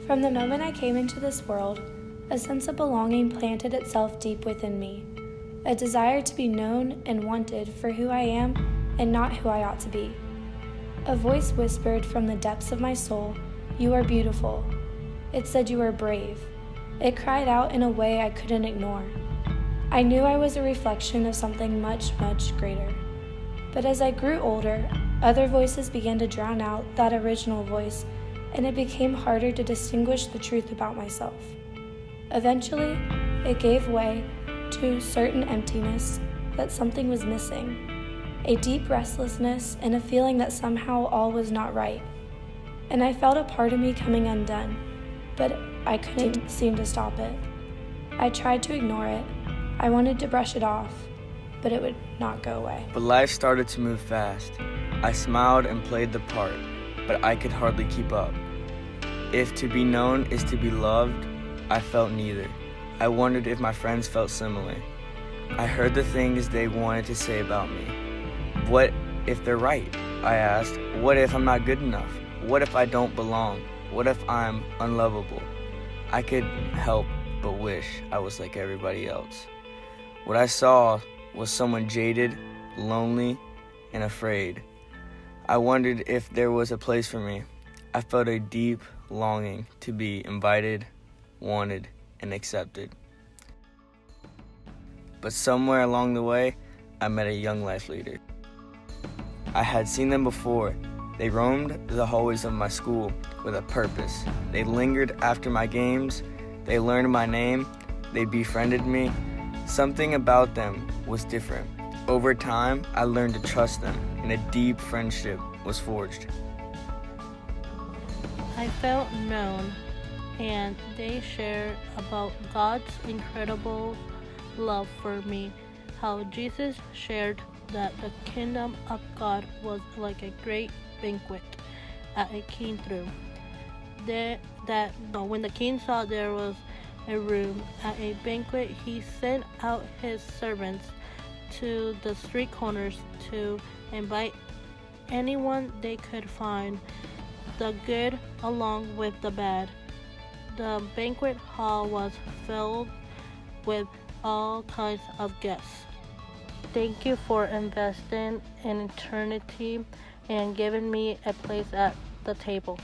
From the moment I came into this world, a sense of belonging planted itself deep within me, a desire to be known and wanted for who I am and not who I ought to be. A voice whispered from the depths of my soul, "You are beautiful." It said you are brave. It cried out in a way I couldn't ignore. I knew I was a reflection of something much, much greater. But as I grew older, other voices began to drown out that original voice, and it became harder to distinguish the truth about myself. Eventually, it gave way to certain emptiness, that something was missing, a deep restlessness and a feeling that somehow all was not right. And I felt a part of me coming undone, but I couldn't seem to stop it. I tried to ignore it. I wanted to brush it off, but it would not go away. But life started to move fast. I smiled and played the part, but I could hardly keep up. If to be known is to be loved, I felt neither. I wondered if my friends felt similarly. I heard the things they wanted to say about me. What if they're right? I asked. What if I'm not good enough? What if I don't belong? What if I'm unlovable? I could help but wish I was like everybody else. What I saw was someone jaded, lonely, and afraid. I wondered if there was a place for me. I felt a deep longing to be invited, wanted, and accepted. But somewhere along the way, I met a Young Life leader. I had seen them before. They roamed the hallways of my school with a purpose. They lingered after my games. They learned my name. They befriended me. Something about them was different. Over time, I learned to trust them, and a deep friendship was forged. I felt known, and they shared about God's incredible love for me, how Jesus shared that the kingdom of God was like a great banquet at a king threw. When the king saw there was a room at a banquet, he sent out his servants to the street corners to invite anyone they could find, the good along with the bad. The banquet hall was filled with all kinds of guests. Thank you for investing in eternity and giving me a place at the table.